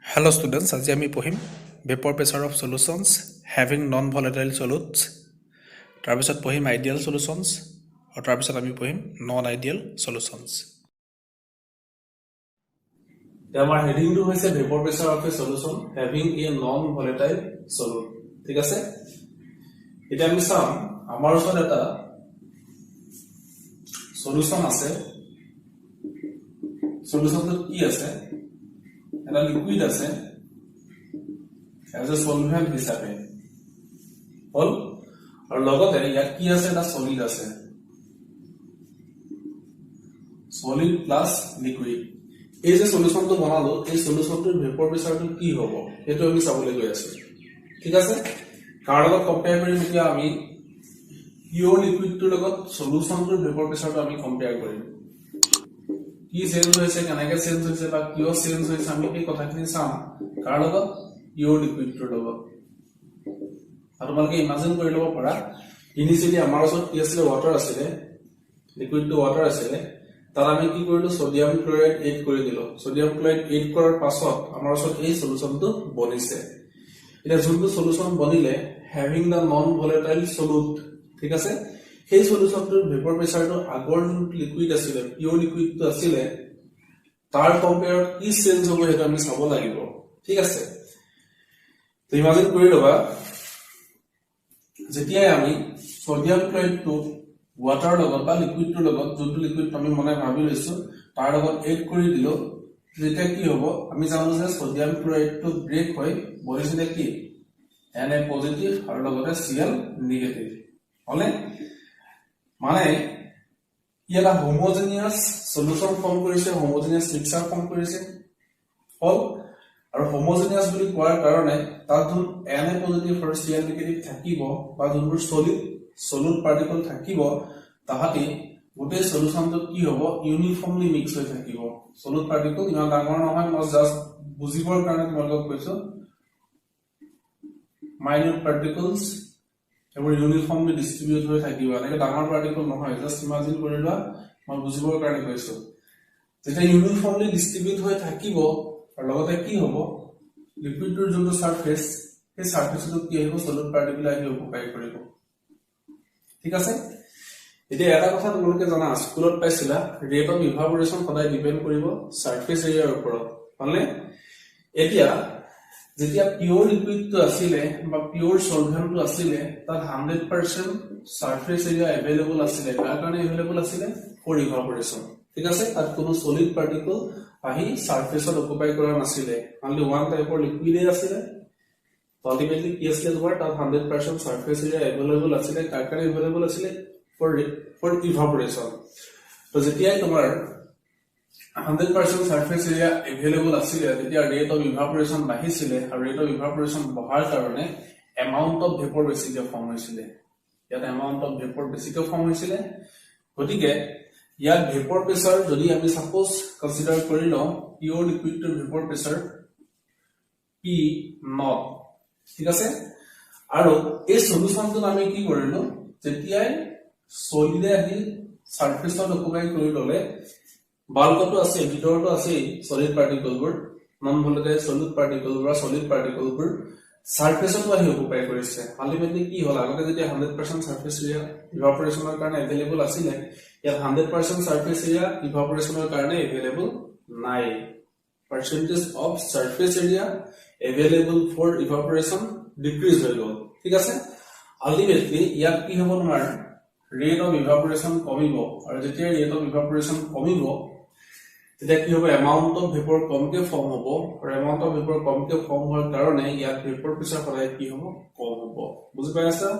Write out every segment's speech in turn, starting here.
Hello students, আজি আমি পঢ়িম vapor pressure of solutions having non-volatile solutes. তাৰপিছত পঢ়িম ideal solutions আৰু তাৰপিছত আমি পঢ়িম non-ideal solutions. আমাৰ হেডিংটো হৈছে vapor pressure of a solution having a non-volatile solute. ঠিক আছে? এটা আমি চাম আমাৰ ওচৰত এটা সলিউশন আছে. সলিউশনটো কি আছে? এটা লিকুইড আছে as a solvent হিচাপে হল আৰু লগতে ইয়াত কি আছে এটা সলিড আছে সলিড প্লাস লিকুইড এই যে সলিউশনটো বনালো এই সলিউশনটোৰ ভেপৰ প্ৰেছাৰটো কি হ'ব এটো আমি চাবলৈ গৈ আছো ঠিক আছে কাৰ লগত কম্পেয়াৰ কৰিম এতিয়া আমি পিওৰ লিকুইডটোৰ লগত সলিউশনটোৰ ভেপৰ প্ৰেছাৰটো আমি কম্পেয়াৰ কৰিম কি চেঞ্জ হৈছে কেনেকৈ চেঞ্জ হৈছে বা কিয় চেঞ্জ হৈছে আমি এই কথাখিনি চাম কাৰ লগত পিওৰ লিকুইডটোৰ লগত আৰু তোমালোকে ইমাজিন কৰি ল'ব পাৰা ইনিশিয়ালি আমাৰ ওচৰত কি আছিল ওয়াটাৰ আছিল লিকুইডটো ওয়াটাৰ আছিল তাৰ আমি কি কৰিলো সোডিয়াম ক্লোৰাইড এড কৰি দিলো সোডিয়াম ক্লোৰাইড এড কৰাৰ পাছত আমাৰ ওচৰত এই সলিউশনটো বনিছে এটা যোনটো সলিউশন বনিলে হ্যাভিং দা নন ভোলেটাইল সলিউট ঠিক আছে সেই সলিউশনটোৰ ভেপৰ প্ৰেছাৰটো আগৰ যোনটো লিকুইড আছিল পিওৰ লিকুইডটো আছিল তাৰ কম্পেয়াৰত কি চেঞ্জ হ'ব এটা আমি চাব লাগিব ঠিক আছে তো ইমাজিন কৰি লবা যেতিয়া আমি সোডিয়াম ক্লোৰাইডটো ওয়াটাৰ লগত বা লিকুইডটোৰ লগত যোনটো লিকুইড আমি মনে ভাবি লৈছো তাৰ লগত এড কৰি দিলো তেতিয়া কি হ'ব আমি জানো যে সোডিয়াম ক্লোৰাইডটো ব্ৰেক হৈ বনিছে কি Na পজিটিভ আৰু লগতে Cl নিগেটিভ হলে মানে ইয়ালা হোমোজেনিয়াস সলিউশন ফৰ্ম কৰিছে হোমোজেনিয়াস মিক্সাৰ ফৰ্ম কৰিছে হল আৰু হোমোজেনিয়াস বুলি কোৱাৰ কাৰণে তাত যোন Na পজিটিভ আৰু Cl নিগেটিভ থাকিব বা যোনবোৰ সলিড পাৰ্টিকল থাকিব তাহাতি গোটেই সলিউশনটো কি হ'ব ইউনিফৰ্মলি মিক্স হৈ থাকিব সলিড পাৰ্টিকল ইমান ডাঙৰ নহয় মই জাস্ট বুজিবৰ কাৰণে তোমালোকক কৈছো minute particles এবোৰ ইউনিফৰ্মলি ডিস্ট্ৰিবিউট হৈ থাকিব এনেকৈ ডাঙৰ পাৰ্টিকল নহয় জাস্ট ইমাজিন কৰি লোৱা মই বুজিবৰ কাৰণে কৈছো যেতিয়া ইউনিফৰ্মলি ডিস্ট্ৰিবিউট হৈ থাকিব আৰু লগতে কি হ'ব লিকুইডৰ যোনটো সাৰফেস সেই সাৰফেসটো কি হ'ব সলিড পাৰ্টিকল আহি অকুপাই কৰিব ঠিক আছে এতিয়া এটা কথা তোমালোকে জানা স্কুলত পাইছিলা ৰেট অফ ইভাপোৰেশন সদায় ডিপেন্ড কৰিব সাৰফেস এৰিয়াৰ ওপৰত মানে এতিয়া যেতিয়া পিওৰ লিকুইডটো আছিল বা পিওৰ সলভেন্টটো আছিল তাত 100% সাৰফেস এৰিয়া अवेलेबल আছিল তাৰ কাৰণে अवेलेबल আছিল ফৰ ইভাপোৰেশন ঠিক আছে তাত কোনো সলিড পাৰ্টিকল আহি সাৰফেসত অকুপাই কৰা নাছিল অনলি ওয়ান টাইপৰ লিকুইড আছিল আলটিমেটলি কি আছিল তোমাৰ তাত 100% সাৰফেস এৰিয়া अवेलेबल আছিল তাৰ কাৰণে अवेलेबल আছিল ফৰ ইভাপোৰেশন তো যেতিয়া তোমাৰ 100% surface area available আছিল তেতিয়া rate of evaporation বাঢ়িছিল আৰু rate of evaporation বঢ়াৰ কাৰণে amount of vapor বেছিকৈ ফৰ্ম হৈছিল ইয়াত amount of vapor বেছিকৈ ফৰ্ম হৈছিল গতিকে ইয়াত vapor pressure যদি আমি সাপোজ কনসিডাৰ কৰি লওঁ pure লিকুইডৰ vapor pressure P naught ঠিক আছে আৰু এই সলিউশনটো আমি কি কৰিলো যেতিয়াই সলিডে আহি সাৰফেসত অকুপাই কৰি ললে বাল্কটো আছে ভিতৰটো আছে সলিড পাৰ্টিকলবোৰ নন ভোলেটাইল সলিড পাৰ্টিকল বা সলিড পাৰ্টিকলবোৰ সাৰফেসত আহি অকুপাই কৰিছে আলটিমেটলি কি হল আগতে যেতিয়া 100% সাৰফেস এৰিয়া ইভাপোৰেশনৰ কাৰণে अवेलेबल আছিল ইয়াত 100% সাৰফেস এৰিয়া ইভাপোৰেশনৰ কাৰণে अवेलेबल নাই percentage of surface area available for evaporation decrease হৈ গল ঠিক আছে আলটিমেটলি ইয়াত কি হ'ব তোমাৰ rate of evaporation কমিব আৰু যেতিয়া rate of evaporation কমিব তেতিয়া কি হ'ব amount of vapor কমকে ফৰ্ম হ'ব আৰু amount of vapor কমকে ফৰ্ম হোৱাৰ কাৰণে ইয়াত vapor pressure সদায় কি হ'ব কম হ'ব বুজি পাইছা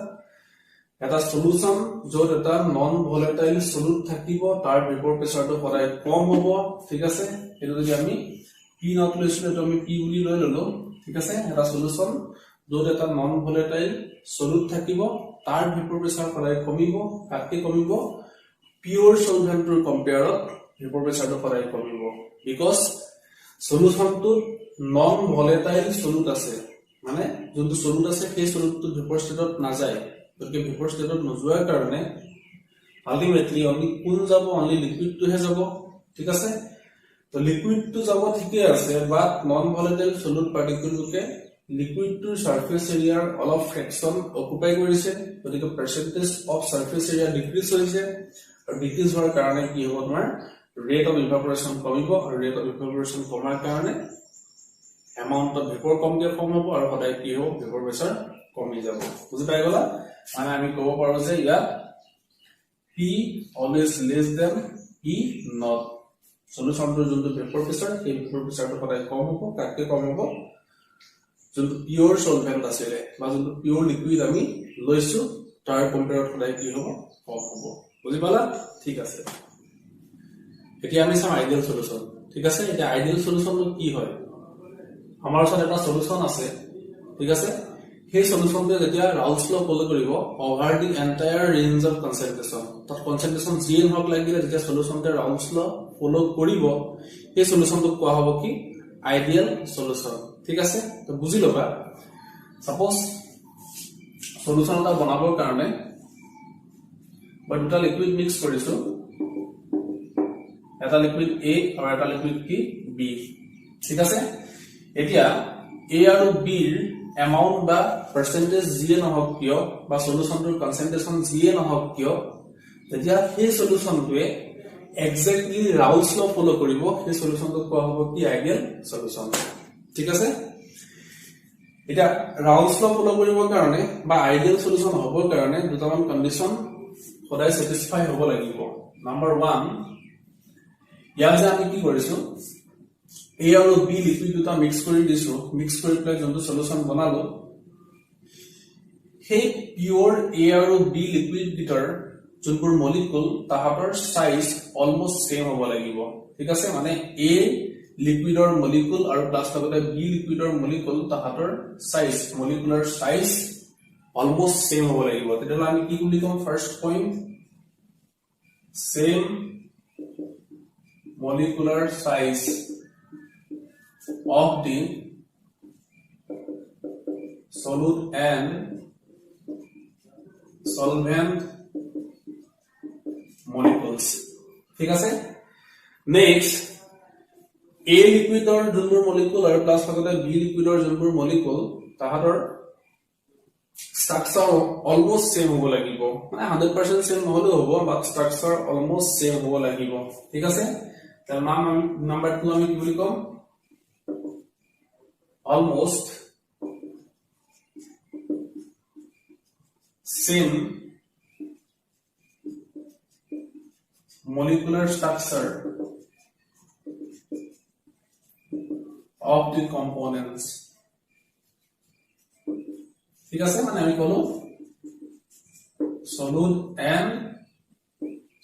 এটা সলিউশন য'ত এটা নন ভোলেটাইল সলিউট থাকিব তাৰ vapor pressure টো সদায় কম হ'ব ঠিক আছে এটো যদি আমি p নট লৈছিলো তো আমি p বুলি লৈ ললো ঠিক আছে এটা সলিউশন য'ত এটা নন ভোলেটাইল সলিউট থাকিব তাৰ vapor pressure সদায় কমিব কাকে কমিব পিওৰ সলভেন্টৰ কম্পেয়াৰত vapor pressure টো সদায় কমিব বিকজ সলিউশনটো নন ভোলেটাইল সলিউট আছে মানে যোনটো সলিউট আছে সেই সলিউটটো vapor ষ্টেটত নাযায় গতিকে vapor ষ্টেটত নোযোৱাৰ কাৰণে আলটিমেটলি অনলি কোন যাব অনলি লিকুইডটোহে যাব ঠিক আছে তো লিকুইড টু যাব ঠিকই আছে বাট নন ভলেটাইল সলিড পাৰ্টিকুলকে লিকুইড টু সাৰফেস এৰিয়াৰ অলপ ফ্ৰেকশন অকুপাই কৰিছে গতিকে percentage of surface area decrease হৈছে আৰু ডিক্ৰিজ হোৱাৰ কাৰণে কি হ'ব তোমাৰ ৰেট অফ ইভাপোৰেশন কমিব আৰু ৰেট অফ ইভাপোৰেশন কমাৰ কাৰণে এমাউন্ট অফ ভেপৰ কমকে ফৰ্ম হ'ব আৰু সদায় কি হ'ব ভেপৰ প্ৰেসাৰ কমি যাব বুজি পাই গলা মানে আমি ক'ব পাৰো যে ইয়াত P always less than P not সলিউশনটোৰ যোনটো ভেপৰ প্ৰেসাৰ সেই ভেপৰ প্ৰেসাৰটো সদায় কম হ'ব কাকে কম হ'ব যোনটো পিওৰ সলভেন্ট আছে বা যোনটো পিওৰ লিকুইড আমি লৈছো তাৰ কম্পেয়াৰত সদায় কি হ'ব কম হ'ব বুজি পালা ঠিক আছে এতিয়া আমি চাম আইডিয়াল সলিউশন ঠিক আছে এটা আইডিয়াল সলিউশনটো কি হয় আমাৰ ওচৰত এটা সলিউশন আছে ঠিক আছে সেই সলিউশনটো যেতিয়া ৰাউলছ ল ফলো কৰিব over the entire range of concentration তাত কনসেন্ট্ৰেচন জিএন হক লাগিলে যেতিয়া সলিউশনটো ৰাউলছ ল ফলো কৰিব এই সলিউশনটো কোৱা হ'ব কি আইডিয়াল সলিউশন ঠিক আছে তো বুঝি লবা সাপোজ সলিউশন এটা বনাবৰ কাৰণে বা দুটা লিকুইড মিক্স কৰিছো এটা লিকুইড A আৰু এটা লিকুইড কি B ঠিক আছে এতিয়া A আৰু B ৰ এমাউন্ট বা পাৰ্সেন্টেজ জিয়ে নহক কিয় বা সলিউশনটোৰ কনসেন্ট্ৰেচন জিয়ে নহক কিয় তেতিয়া সেই সলিউশনটোৱে এক্স্যাক্টলি ৰাউলছ ল ফলো কৰিব সেই সলিউশনটো কোৱা হ'ব কি আইডিয়াল সলিউশন ঠিক আছে এটা ৰাউলছ ল ফলো কৰিবৰ কাৰণে বা আইডিয়াল সলিউশন হ'বৰ কাৰণে দুটামান কন্ডিশন সদায় স্যাটিসফাই হ'ব লাগিব নাম্বাৰ 1 ইয়াত যে আমি কি কৰিছো A আৰু B লিকুইড দুটা মিক্স কৰি দিছো মিক্স কৰি প্লাই যোনটো সলিউশন বনালো সেই পিওৰ A আৰু B লিকুইড গিটাৰ যোনবোৰ মলিকুল তাহাতৰ সাইজ অলমোস্ট সেম হ'ব লাগিব ঠিক আছে মানে A লিকুইডৰ মলিকুল আৰু প্লাস লগতে B লিকুইডৰ মলিকুল তাহাতৰ size molecular size almost same হ'ব লাগিব তেতিয়াহ'লে আমি কি বুলি কম first point same molecular size of the solute and solvent molecules ঠিক আছে নেক্সট A লিকুইডৰ যোনবোৰ মলিকুল আৰু প্লাস লগতে B লিকুইডৰ যোনবোৰ মলিকুল তাহাতৰ স্ট্রাকচার অলমোস্ট সেম হ'ব লাগিব মানে 100% সেম নহলেও হ'ব বাট স্ট্রাকচার অলমোস্ট সেম হ'ব লাগিব ঠিক আছে তার নাম্বার 2 আমি কি বলি কম almost same molecular structure of the components ঠিক আছে মানে আমি কলো solute and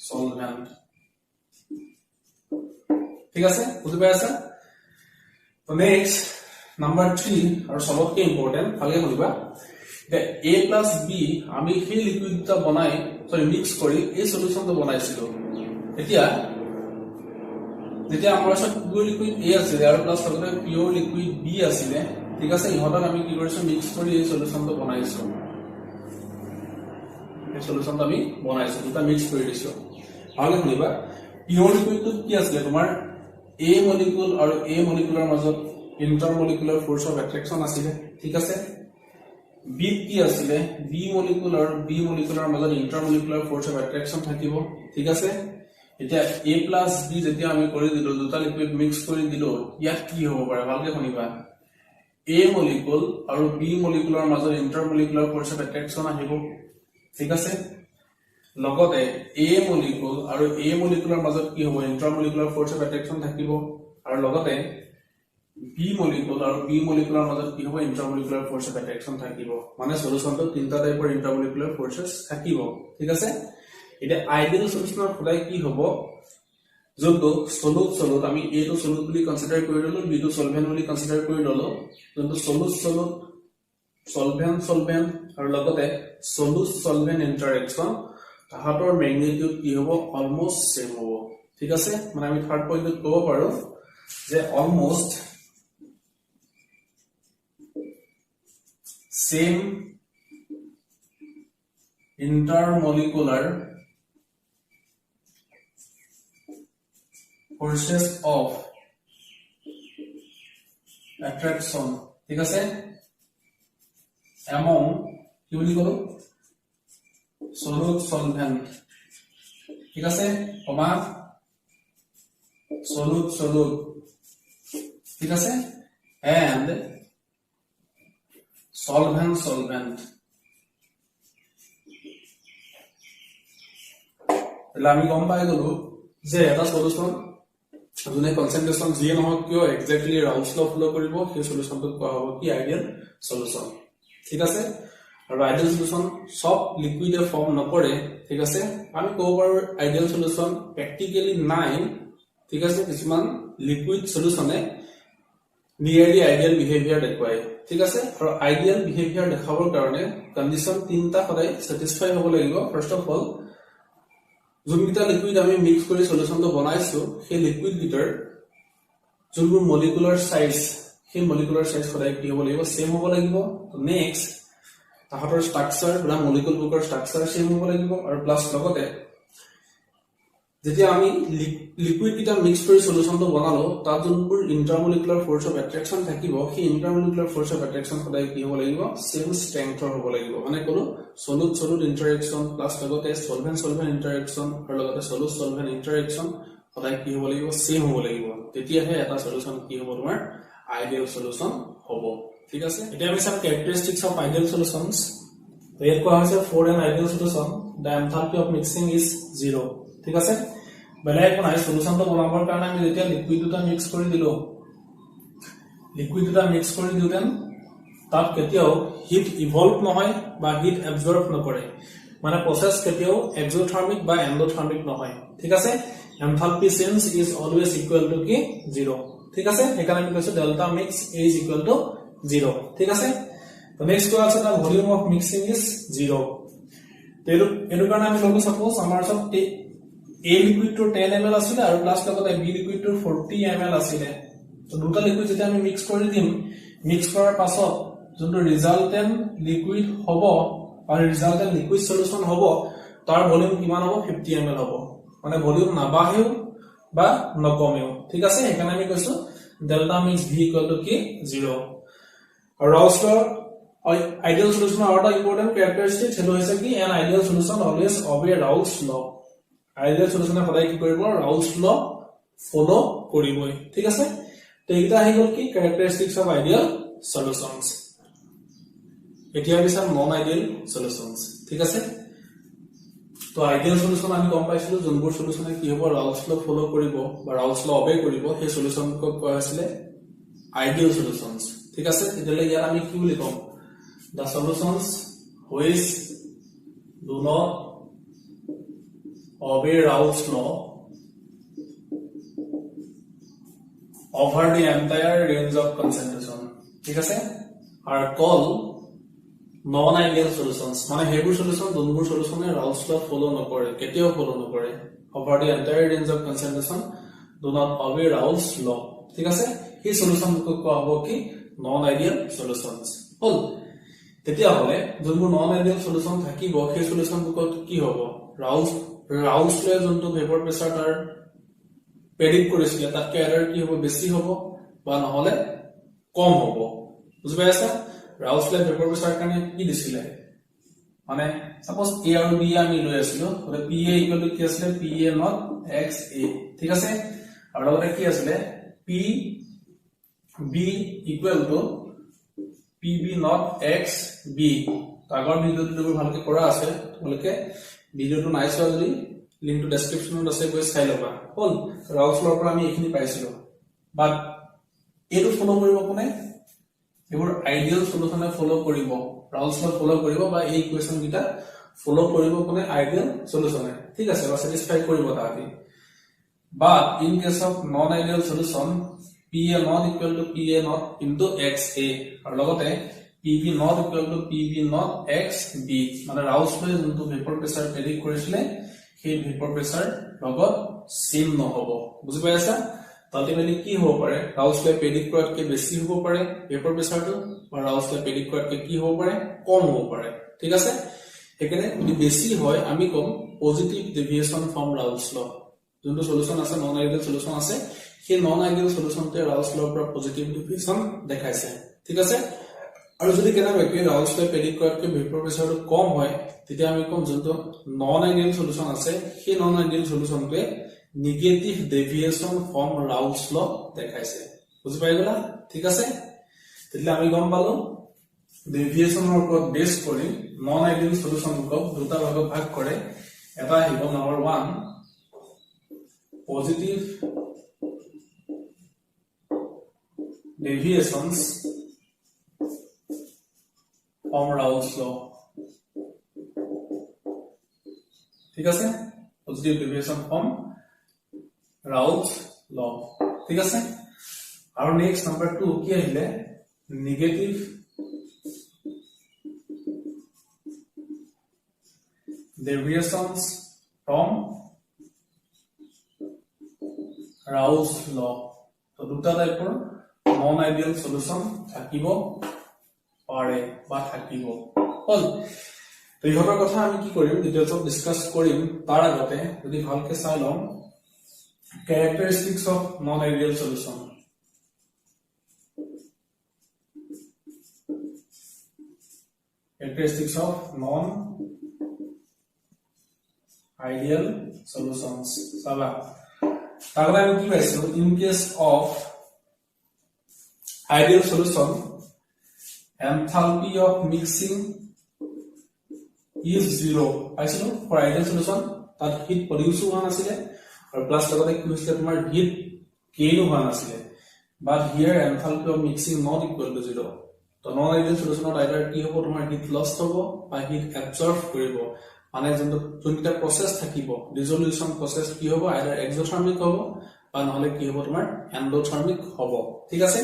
solvent ঠিক আছে বুঝতে পাইছা তো নেক্সট নাম্বার 3 আৰু সবতকৈ ইম্পৰ্টেন্ট ভালকে বুজিবা যে A plus B আমি সেই লিকুইডটা বনাই সৰি মিক্স কৰি এই সলিউশনটো বনাইছিলো এতিয়া যেতিয়া আমাৰ ওচৰত পিওৰ লিকুইড A আছিল আৰু প্লাস লগতে পিওৰ লিকুইড B আছিল ঠিক আছে ইহঁতক আমি কি কৰিছো মিক্স কৰি এই সলিউশনটো বনাইছো এই সলিউশনটো আমি বনাইছো দুটা মিক্স কৰি দিছো ভালকে শুনিবা পিওৰ লিকুইডটো কি আছিল তোমাৰ A মলিকুল আৰু A মলিকুলৰ মাজত ইন্টাৰমলিকুলাৰ ফোৰ্স অফ অ্যাট্ৰাকশন আছিল ঠিক আছে B কি আছিল B মলিকুল আৰু B মলিকুলৰ মাজত ইন্টাৰমলিকুলাৰ ফোৰ্স অফ অ্যাট্ৰাকশন থাকিব ঠিক আছে এতিয়া A plus B যেতিয়া আমি কৰি দিলো দুটা লিকুইড মিক্স কৰি দিলো ইয়াত কি হ'ব পাৰে ভালকে শুনিবা A মলিকুল আৰু B মলিকুলৰ মাজত ইন্টাৰমলিকুলাৰ ফোৰ্স অফ অ্যাট্ৰাকশন আহিব ঠিক আছে লগতে A মলিকুল আৰু A মলিকুলৰ মাজত কি হ'ব ইন্টাৰমলিকুলাৰ ফোৰ্স অফ অ্যাট্ৰাকশন থাকিব আৰু লগতে B মলিকুল আৰু B মলিকুলৰ মাজত কি হ'ব ইন্টাৰমলিকুলাৰ ফোৰ্স অফ অ্যাট্ৰাকশন থাকিব মানে সলিউশনটো তিনটা টাইপৰ ইন্টাৰমলিকুলাৰ ফোৰ্সেস থাকিব ঠিক আছে এটা আইডিয়াল সলিউশনৰ সদায় কি হ'ব যোনটো সলুট আমি A টো সলুট বুলি কনসিডাৰ কৰি ললো B টো সলভেন্ট বুলি কনসিডাৰ কৰি ললো যোনটো সলুট সলভেন্ট আৰু লগতে সলভেন্ট ইন্টাৰেকশন তাহাতৰ ম্যাগনিটিউড কি হ'ব অলমোস্ট সেম হ'ব ঠিক আছে মানে আমি থাৰ্ড পইণ্টত ক'ব পাৰো যে almost same intermolecular forces of attraction ঠিক আছে among কি বুলি কলো solute solvent ঠিক আছে কমা solute ঠিক আছে and solvent তাহলে আমি গম পাই গলো যে এটা সলিউশন যোনে কনসেন্ট্রেশন যিয়ে নহওক কিয় এক্স্যাক্টলি ৰাউলছ ল ফলো কৰিব সেই সলিউশনটো কোৱা হ'ব কি আইডিয়াল সলিউশন ঠিক আছে আৰু আইডিয়াল সলিউশন সব লিকুইডে ফৰ্ম নকৰে ঠিক আছে আমি ক'ব পাৰো আইডিয়াল সলিউশন প্ৰ্যাকটিক্যালি নাই ঠিক আছে কিছুমান লিকুইড সলিউশনে নিয়াৰলি আইডিয়াল বিহেভিয়াৰ দেখুৱায় ঠিক আছে আৰু আইডিয়াল বিহেভিয়াৰ দেখাবৰ কাৰণে কন্ডিশন তিনটা সদায় স্যাটিসফাই হ'ব লাগিব ফাৰ্স্ট অফ অল যোনকিটা লিকুইড আমি মিক্স কৰি সলিউশনটো বনাইছো সেই লিকুইড গিটাৰ যোনবোৰ মলিকুলাৰ সাইজ সেই মলিকুলাৰ সাইজ সদায় কি হ'ব লাগিব সেম হ'ব লাগিব নেক্সট তাহাঁতৰ ষ্ট্ৰাকচাৰ বা মলিকুল বুকৰ ষ্ট্ৰাকচাৰ সেম হ'ব লাগিব আৰু প্লাস লগতে যেতিয়া আমি লিকুইড গিটা মিক্স কৰি সলিউশনটো বনালো তাত যোনবোৰ ইন্টাৰমলিকুলাৰ ফোৰ্স অফ অ্যাট্ৰাকশন থাকিব সেই ইন্টাৰমলিকুলাৰ ফোৰ্স অফ অ্যাট্ৰাকশন সদায় কি হ'ব লাগিব সেম ষ্ট্ৰেংথৰ হ'ব লাগিব মানে কোনো solute ইন্টাৰেকশন প্লাস লগতে solvent ইন্টাৰেকশন আৰু লগতে solute ইন্টাৰেকশন সদায় কি হ'ব লাগিব সেম হ'ব লাগিব তেতিয়াহে এটা সলিউশন কি হ'ব তোমাৰ আইডিয়াল সলিউশন হ'ব ঠিক আছে এতিয়া আমি চাম characteristics of ideal solutions তো ইয়াত কোৱা হৈছে for an ideal solution the enthalpy of mixing is 0 ঠিক আছে বেলে কোন আই সলিউশনটো বনাবৰ কাৰণে আমি যেতিয়া লিকুইড দুটা মিক্স কৰি দিলো দেন তাত কেতিয়াও হিট ইভলভ নহয় বা হিট এবজৰ্ব নকৰে মানে প্ৰসেস কেতিয়াও এক্সোথাৰ্মিক বা এন্ডোথাৰ্মিক নহয় ঠিক আছে enthalpy change is always equal to কি 0 ঠিক আছে এখানে আমি কৈছো delta mix is equal to 0 ঠিক আছে তো নেক্সট কোৱা আছে দা ভলিউম অফ মিক্সিং ইজ 0 তেলো এনো কাৰণে আমি ললো সাপোজ আমাৰ সব A liquid to 10 ml asile aru plus লগতে B liquid to 40 ml asile তো দুটা লিকুইড যেটা আমি মিক্স কৰি দিম মিক্স কৰাৰ পাছত যোনটো ৰিজাল্টেন্ট লিকুইড হ'ব আৰু ৰিজাল্টেন্ট লিকুইড সলিউশন হ'ব তাৰ ভলিউম কিমান হ'ব 50 ml হ'ব মানে ভলিউম নাবাহেও বা নকমেও ঠিক আছে এখানে আমি কৈছো delta mix V equal to কি 0 আৰু ৰাউলছ ল আইডিয়াল সলিউশন আৰু এটা ইম্পৰ্টেন্ট ক্যাৰেক্টাৰিস্টিক হেলো হৈছে কি এন আইডিয়াল সলিউশন অলৱেজ অবে ৰাউলছ ল আইডিয়াল সলিউশনে সদায় কি কৰিব ৰাউলছ ল ফলো কৰিবই ঠিক আছে তো এটা হৈ গল কি characteristics of ideal solutions এতিয়া আমি চাম নন আইডিয়াল সলিউশনস ঠিক আছে তো আইডিয়াল সলিউশন আমি গম পাইছিলো যোনবোৰ সলিউশনে কি হ'ব ৰাউলছ ল ফলো কৰিব বা ৰাউলছ ল অবে কৰিব সেই সলিউশনক কোৱা হৈছিল আইডিয়াল সলিউশনস ঠিক আছে এতিয়ালে ইয়াৰ আমি কি বুলি কম the solutions which do not obey Raoult's law over the entire range of concentration ঠিক আছে are called non ideal solutions মানে হেবোৰ সলিউশন যোনবোৰ সলিউশনে Raoult's law ফলো নকৰে কেতিয়াও ফলো নকৰে over the entire range of concentration do not obey Raoult's law ঠিক আছে এই সলিউশন কোৱা হ'ব কি non ideal solutions হল তেতিয়া হলে যোনবোৰ non ideal solution থাকিব সেই সলিউশন কি হ'ব Raoult's law যোনটো ভেপৰ প্ৰেসাৰ তাৰ প্ৰেডিক্ট কৰিছিল তাতকে এৰাৰ কি হ'ব বেছি হ'ব বা নহলে কম হ'ব বুজি পাইছা Raoult's law ভেপৰ প্ৰেসাৰ কাৰণে কি দিছিল মানে সাপোজ A আৰু B আমি লৈ আছিলো হলে PA ইকুৱেল টু কি আছিল PA নট XA ঠিক আছে আৰু লগতে কি আছিল PB equal to PB not XB আগৰ ভিডিওটো ভালকে কৰা আছে তোমালোকে ভিডিওটো নাই চোৱা যদি লিংকটো ডেসক্ৰিপচনত আছে গৈ চাই লবা হল Raoult's law পৰা আমি এখিনি পাইছিলো বাট এটো ফলো কৰিব কোনে এবোৰ আইডিয়াল সলিউশনে ফলো কৰিব Raoult's law ফলো কৰিব বা এই ইকুৱেশন কিটা ফলো কৰিব কোনে আইডিয়াল সলিউশনে ঠিক আছে বা স্যাটিসফাই কৰিব তাহাতি but in case of non ideal solution PA not equal to PA not into XA আৰু লগতে PB not equal to PB not XB মানে Raoult's law যোনটো ভেপৰ প্ৰেসাৰ প্ৰেডিক্ট কৰিছিলে সেই ভেপৰ প্ৰেসাৰ লগত সেম নহব বুজি পাইছা আলটিমেটলি কি হ'ব পাৰে Raoult's law প্ৰেডিক্ট কৰাতকে বেছি হ'ব পাৰে ভেপৰ প্ৰেসাৰটো বা Raoult's law প্ৰেডিক্ট কৰাতকে কি হ'ব পাৰে কম হ'ব পাৰে ঠিক আছে এখানে যদি বেছি হয় আমি কম positive deviation from Raoult's law যোনটো সলিউশন আছে নন আইডিয়াল সলিউশন আছে সেই নন আইডিয়েল সলিউশনটোৱে ৰাউলছ লৰ পৰা পজিটিভ ডিভিয়েশন দেখাইছে ঠিক আছে আৰু যদি কেনেবাকৈ ৰাউলছ লয়ে প্ৰেডিক্ট কৰাতকৈ ভেপৰ প্ৰেছাৰটো কম হয় তেতিয়া আমি কম যোনটো নন আইডিয়েল সলিউশন আছে সেই নন আইডিয়েল সলিউশনটোৱে negative deviation from Raoult's law দেখাইছে বুজি পাই গলা ঠিক আছে তেতিয়া আমি গম পালো ডেভিয়েশনৰ ওপৰত বেস কৰি নন আইডিয়েল সলিউশনক দুটা ভাগত ভাগ কৰে এটা আহিব number 1 positive deviations from Raoult's law ঠিক আছে positive deviation from Raoult's law ঠিক আছে আৰু নেক্সট নাম্বাৰ 2 কি আহিলে negative deviations from Raoult's law তো দুটা টাইপৰ নন আইডিয়েল সলিউশন থাকিব পাৰে বা থাকিব হল তো ইহঁতৰ কথা আমি কি কৰিম ডিটেইলছত ডিসকাস কৰিম তাৰ আগতে যদি ভালকে চাই লম characteristics of non ideal solution characteristics of non ideal solutions চাবা তাহলে আমি কি পাইছো in case of ideal solution enthalpy of mixing is 0 আইছিল for ideal solution তাত heat produce হোৱা নাছিলে আৰু প্লাস লগতে কি হৈছিল তোমাৰ heat gain হোৱা নাছিলে but here enthalpy of mixing not equal to 0 তো non ideal solution either কি হ'ব তোমাৰ heat loss হ'ব বা heat absorb কৰিব মানে যোনটা process থাকিব dissolution process কি হ'ব either exothermic হ'ব বা নহলে কি হ'ব তোমাৰ endothermic হ'ব ঠিক আছে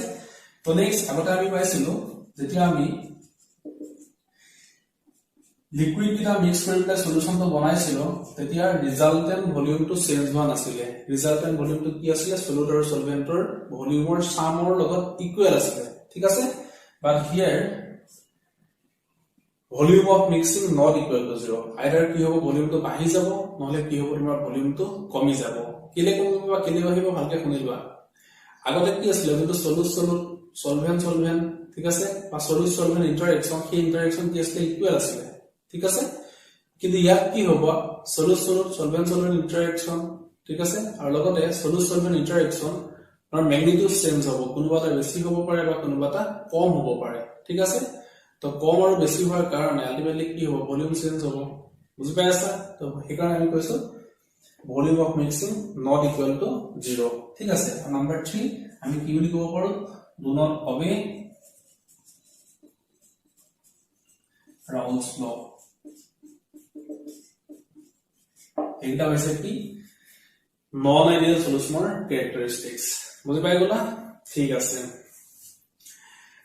তো নেক্সট আগতে আমি পাইছিলো যেতিয়া আমি লিকুইড কিটা মিক্স কৰি পেলাই সলিউশনটো বনাইছিলো তেতিয়া ৰিজাল্টেন্ট ভলিউমটো চেঞ্জ হোৱা নাছিলে ৰিজাল্টেন্ট ভলিউমটো কি আছিল সলিউট আৰু সলভেন্টৰ ভলিউমৰ সামৰ লগত ইকুৱেল আছিল ঠিক আছে but here volume of mixing not equal to 0 either কি হ'ব ভলিউমটো বাঢ়ি যাব নহলে কি হ'ব তোমাৰ ভলিউমটো কমি যাব কিলে কমিব বা কিলে বাঢ়িব ভালকে শুনি লোৱা আগতে কি আছিল যেটো সলভেন্ট ঠিক আছে বা সলভেন্ট ইন্টাৰেকশন কি ইন্টাৰেকশন কি আছিল ইকুৱেল আছিল ঠিক আছে কিন্তু ইয়াত কি হ'ব সলভেন্ট ইন্টাৰেকশন ঠিক আছে আৰু লগতে সলভেন্ট ইন্টাৰেকশন আৰু ম্যাগনিটিউড চেঞ্জ হ'ব কোনোবাটা বেছি হ'ব পাৰে বা কোনোবাটা কম হ'ব পাৰে ঠিক আছে তো কম আৰু বেছি হোৱাৰ কাৰণে আলটিমেটলি কি হ'ব ভলিউম চেঞ্জ হ'ব বুজি পাই আছা তো সেইকাৰণে আমি কৈছো volume of mixing not equal to 0 ঠিক আছে নাম্বাৰ 3 আমি কি বুলি ক'ব পাৰো do not obey Raoult's law এটা হৈছে কি নন আইডিয়েল সলিউশনৰ characteristics বুজি পাই গলা ঠিক আছে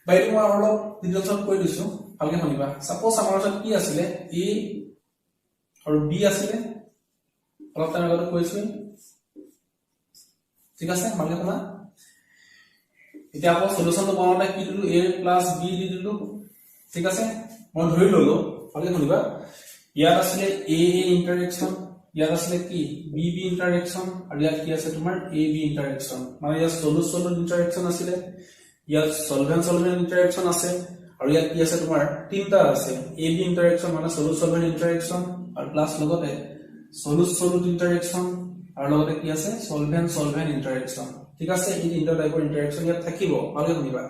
বাইৰে মই অলপ ডিটেইলছত কৈ দিছো ভালকে শুনিবা সাপোজ আমাৰ ওচৰত কি আছিলে a আৰু b আছিলে অলপ টাইম আগতে কৈছো ঠিক আছে ভালকে শুনা এতিয়া আকৌ সলিউশনটো বনাওঁতে কি দিলো a + b দি দিলো ঠিক আছে মই ধৰি ললো ভালকে শুনিবা ইয়াত আছিলে a ইন্টাৰেকশন ইয়াত আছিলে কি b ইন্টাৰেকশন আৰু ইয়াত কি আছে তোমাৰ a b ইন্টাৰেকশন মানে ইয়াত সলিউশন ইন্টাৰেকশন আছিলে ইয়াত সলভেন্ট ইন্টাৰেকশন আছে আৰু ইয়াত কি আছে তোমাৰ তিনটা আছে a b ইন্টাৰেকশন মানে সলিউশন ইন্টাৰেকশন আৰু প্লাস লগতে সলিউশন ইন্টাৰেকশন আৰু লগতে কি আছে সলভেন্ট ইন্টাৰেকশন ঠিক আছে এই তিনটা টাইপৰ ইন্টাৰেকশন ইয়াত থাকিব ভালকে শুনিবা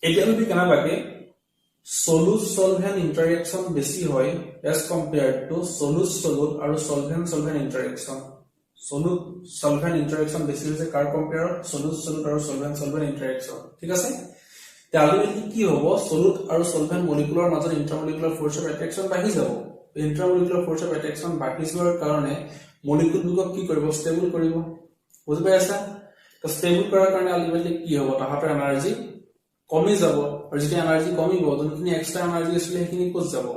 এতিয়া যদি কেনেবাকে সলভেন্ট ইন্টাৰেকশন বেছি হয় as compared to সলিউট আৰু সলভেন্ট ইন্টাৰেকশন সলভেন্ট ইন্টাৰেকশন বেছি হৈছে কাৰ কম্পেয়াৰ সলিউট আৰু সলভেন্ট ইন্টাৰেকশন ঠিক আছে তাহলে কি হ'ব সলিউট আৰু সলভেন্ট মলিকুলাৰ মাজত ইন্টাৰমলিকুলাৰ ফোৰ্স অফ অ্যাট্ৰাকশন বাঢ়ি যাব ইন্টাৰমলিকুলাৰ ফোৰ্স অফ অ্যাট্ৰাকশন বাঢ়ি যোৱাৰ কাৰণে মলিকুলবোৰক কি কৰিব ষ্টেবল কৰিব বুজি পাই আছা তো ষ্টেবল কৰাৰ কাৰণে আলটিমেটলি কি হ'ব তাহাঁতৰ এনাৰ্জি কমি যাব আৰু যেতিয়া এনাৰ্জি কমিব যোনখিনি এক্সট্ৰা এনাৰ্জি আছিল সেইখিনি ক'ত যাব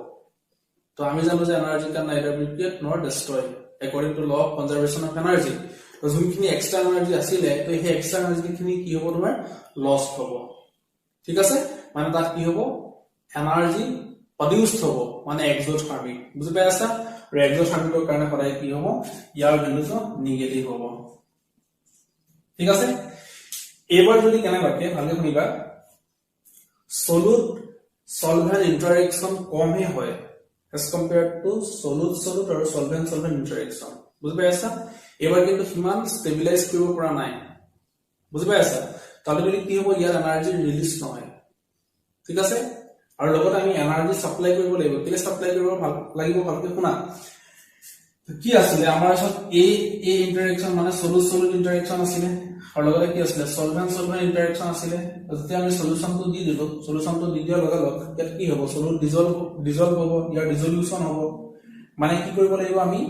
তো আমি জানো যে energy can neither be created nor destroyed according to law of conservation of energy তো যোনখিনি এক্সট্ৰা এনাৰ্জি আছিল তো সেই এক্সট্ৰা এনাৰ্জিখিনি কি হ'ব তোমাৰ লস হ'ব ঠিক আছে মানে তাত কি হ'ব এনাৰ্জি প্ৰডিউসড হ'ব মানে এক্সোথাৰ্মিক বুজি পাই আছা আৰু এক্সোথাৰ্মিকৰ কাৰণে সদায় কি হ'ব ইয়াৰ ভ্যালুটো নিগেটিভ হ'ব ঠিক আছে এবাৰ যদি কেনেবাকে ভালকে শুনিবা সলিড সলভেন্ট ইন্টাৰেকশন কমহে হয় as compared to solid solid আৰু solvent solvent interaction বুজি পাইছা এবাৰ কিন্তু হিমান ষ্টেবিলাইজ কৰিব পৰা নাই বুজি পাইছা তাহলে বলি কি হ'ব ইয়াৰ এনাৰ্জি ৰিলিজ নহয় ঠিক আছে আৰু লগত আমি এনাৰ্জি সাপ্লাই কৰিব লাগিব কেলে সাপ্লাই কৰিব লাগিব ভালকে শুনা কি আছিল আমাৰ সব এ ইন্টাৰেকশন মানে সলিড সলিড ইন্টাৰেকশন আছিল আৰু লগতে কি আছিল সলভেন্ট সলভেন্ট ইন্টাৰেকশন আছিল যেতিয়া আমি সলিউশনটো দি দিলো সলিউশনটো দি দিয়াৰ লগে লগে ইয়াত কি হ'ব সলিড ডিজলভ হ'ব ইয়াৰ ডিজলিউশন হ'ব মানে কি কৰিব লাগিব আমি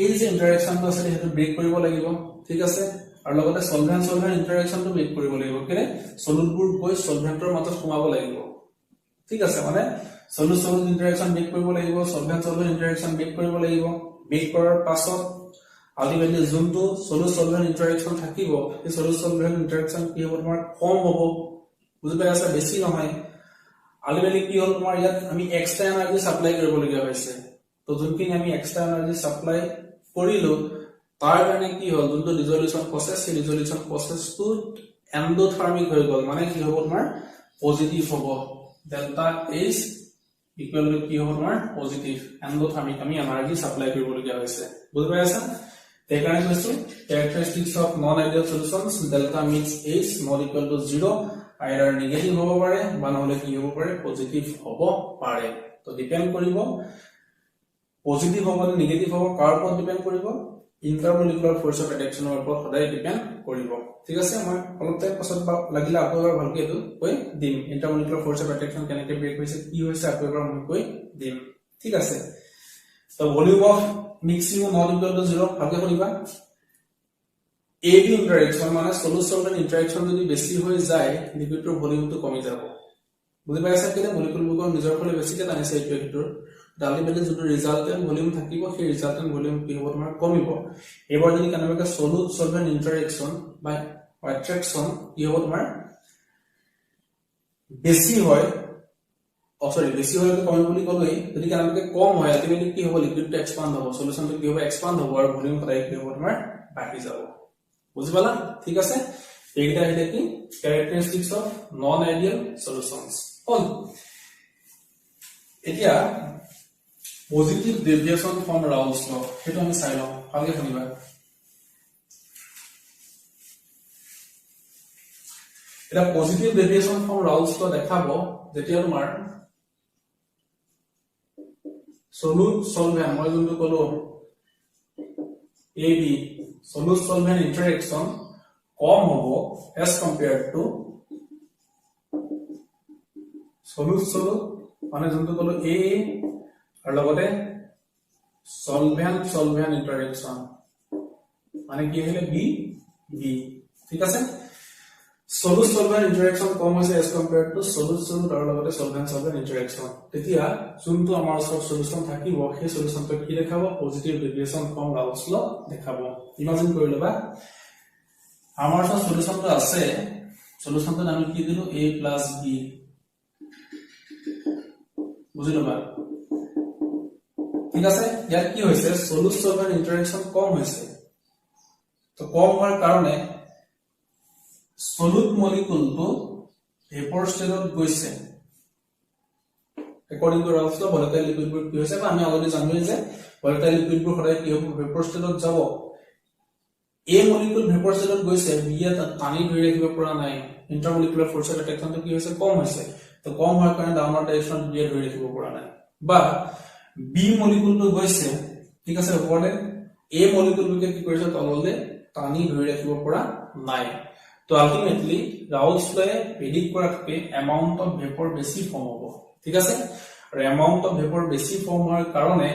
এই যে ইন্টাৰেকশনটো আছে সেইটো ব্ৰেক কৰিব লাগিব ঠিক আছে আৰু লগতে সলভেন্ট সলভেন্ট ইন্টাৰেকশনটো ব্ৰেক কৰিব লাগিব কেলে সলিডবোৰ গৈ সলভেন্টৰ মাজত সোমাব লাগিব ঠিক আছে মানে সলিড সলিড ইন্টাৰেকশন ব্ৰেক কৰিব লাগিব সলভেন্ট সলভেন্ট ইন্টাৰেকশন ব্ৰেক কৰিব লাগিব ব্ৰেক কৰাৰ পাছত আলটিমেটলি যোনটো সলিড সলভেন্ট ইন্টাৰেকশন থাকিব এই সলিড সলভেন্ট ইন্টাৰেকশন কি হ'ব তোমাৰ কম হ'ব বুজি পাইছা বেছি নহয় আলটিমেটলি কি হ'ল তোমাৰ ইয়াত আমি এক্সট্ৰা এনাৰ্জি সাপ্লাই কৰিব লগা হৈছে তো যোনখিনি আমি এক্সট্ৰা এনাৰ্জি সাপ্লাই কৰিলো তাৰ কাৰণে কি হ'ল যোনটো ডিজলিউশন প্ৰসেস সেই ডিজলিউশন প্ৰসেসটো এন্ডোথাৰ্মিক হৈ গ'ল মানে কি হ'ব তোমাৰ পজিটিভ হ'ব ডেল্টা H ইকুৱেল টু কি হ'ব তোমাৰ পজিটিভ এন্ডোথাৰ্মিক আমি এনাৰ্জি সাপ্লাই কৰিব লগা হৈছে বুজি পাইছা সেইকাৰণে কৈছো characteristics of non ideal solutions delta means H not equal to 0 either negative হ'ব পাৰে বা নহলে কি হ'ব পাৰে পজিটিভ হ'ব পাৰে তো ডিপেন্ড কৰিব পজিটিভ হ'ব নে নেগেটিভ হ'ব কাৰ ওপৰত ডিপেন্ড কৰিব ইন্টাৰমলিকুলাৰ ফোৰ্স অফ এট্ৰাকচনৰ ওপৰত সদায় ডিপেন্ড কৰিব ঠিক আছে মই অলপ টাইম পাছত লাগিলে আকৌ এবাৰ ভালকে এটো কৈ দিম ইন্টাৰমলিকুলাৰ ফোৰ্স অফ এট্ৰাকচন কেনেকৈ ব্ৰেক হৈছে কি হৈছে আকৌ এবাৰ মই কৈ দিম ঠিক আছে তো volume of mixing not equal to 0 ভালকে শুনিবা এবি ইন্টাৰেকশন মানে সলিড সলভেন্ট ইন্টাৰেকশন যদি বেছি হৈ যায় লিকুইডৰ ভলিউমটো কমি যাব বুজি পাইছা কেলে মলিকুলবোৰ নিজৰ ফলে বেছিকে টানিছে এইটো হিটৰ আলটিমেটলি যোনটো ৰিজাল্টেন্ট ভলিউম থাকিব সেই ৰিজাল্টেন্ট ভলিউম কি হ'ব তোমাৰ কমিব এবাৰ যদি কেনেবাকে সলিড সলভেন্ট ইন্টাৰেকশন বা অ্যাট্ৰাকশন কি হ'ব তোমাৰ বেছি হয় বেছি হয় কম বুলি কলেই যদি কেনেবাকে কম হয় আলটিমেটলি কি হ'ব লিকুইডটো এক্সপান্ড হ'ব সলিউশনটো কি হ'ব এক্সপান্ড হ'ব আৰু ভলিউম সদায় কি হ'ব তোমাৰ বাঢ়ি যাব বুজি পালা ঠিক আছে এইটা এটা কি characteristics of non ideal solutions all এতিয়া পজিটিভ ডেভিয়েশন ফ্রম রাউলস ল হেতু আমি চাই লও ভালকে শুনিবা এটা পজিটিভ ডেভিয়েশন ফ্রম রাউলস ল দেখাবো যেতিয়া তোমাৰ সলিড সলভেন্ট মই যোনটো কলো AB সলিড সলভেন্ট ইন্টাৰেকশন কম হ'ব as compared to solid solid মানে যোনটো কলো A আৰু লগতে সলভেন্ট সলভেন্ট ইন্টাৰেকশন মানে কি হলে B ঠিক আছে সলিড সলভেন্ট ইন্টাৰেকশন কম হৈছে as compared to solid solid আৰু লগতে সলভেন্ট সলভেন্ট ইন্টাৰেকশন তেতিয়া যোনটো আমাৰ ওচৰত সলিউশন থাকিব সেই সলিউশনটো কি দেখাব পজিটিভ ডেভিয়েশন ফ্ৰম ৰাউলস ল দেখাব ইমাজিন কৰি লবা আমাৰ ওচৰত সলিউশনটো আছে সলিউশনটো আমি কি দিলো A + B বুজি লবা ঠিক আছে ইয়াত কি হৈছে সলিড সলভেন্ট ইন্টাৰেকশন কম হৈছে তো কম হোৱাৰ কাৰণে সলিড মলিকুলটো ভেপৰ ষ্টেটত গৈছে according to Raoult's law volatile liquidবোৰ কি হৈছে আমি অলৰেডি জানোৱে যে volatile liquidবোৰ সদায় কি হ'ব ভেপৰ ষ্টেটত যাব A molecule vapor state গৈছে B এটা পানী ধৰি ৰাখিব পৰা নাই ইন্টাৰমলিকুলাৰ ফোৰ্স অফ এট্ৰাকচনটো কি হৈছে কম হৈছে তো কম হোৱাৰ কাৰণে ডাউনৱাৰ্ড ডাইৰেকচন B ধৰি ৰাখিব পৰা নাই বা B মলিকুলটো গৈছে ঠিক আছে ওপৰলে A মলিকুলটোকে কি কৰিছে তললে টানি ধৰি ৰাখিব পৰা নাই তো আলটিমেটলি ৰাউলস লয়ে প্ৰেডিক্ট কৰাতকে এমাউন্ট অফ ভেপৰ বেছি ফৰ্ম হ'ব ঠিক আছে আৰু এমাউন্ট অফ ভেপৰ বেছি ফৰ্ম হোৱাৰ কাৰণে